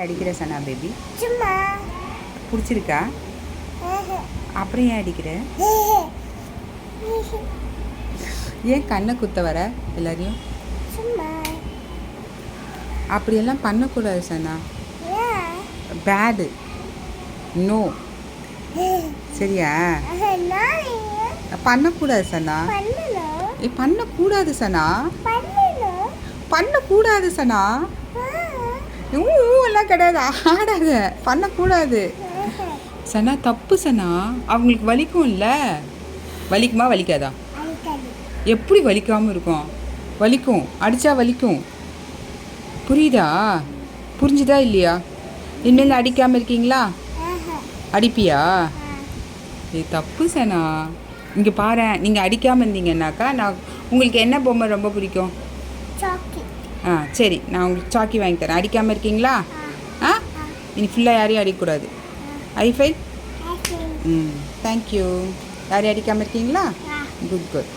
அடிக்கிற சனா பேபி? சும்மா. பிடிச்சிருக்கா? அப்புறம் ஏன் அடிக்கிற? ஏன் கண்ணை குத்த வர எல்லாரையும்? சும்மா. அப்படியெல்லாம் பண்ணக்கூடாது சனா. பேடு. நோ. சரியா? பண்ணக்கூடாது சனா. பண்ணக்கூடாது சனா. பண்ணக்கூடாது சனா. எல்லாம் கிடையாது. ஆடாத. பண்ணக்கூடாது சனா. தப்பு சனா. அவங்களுக்கு வலிக்கும்ல. வலிக்குமா வலிக்காதா? எப்படி வலிக்காமல் இருக்கும்? வலிக்கும். அடித்தா வலிக்கும். புரியுதா? புரிஞ்சுதா இல்லையா? இனிமேல் அடிக்காமல் இருக்கீங்களா? அடிப்பியா? இது தப்பு சனா. இங்கே பாரு, நீங்கள் அடிக்காமல் இருந்தீங்கன்னாக்கா நான் உங்களுக்கு என்ன பொம்மை ரொம்ப பிடிக்கும்? சரி, நான் உங்களுக்கு சாக்கி வாங்கி தரேன். அடிக்காமல் இருக்கீங்களா? இனி ஃபுல்லாக யாரையும் அடிக்கக்கூடாது. ஐஃபை. தேங்க்யூ. யாரையும் அடிக்காமல் இருக்கீங்களா? Good good.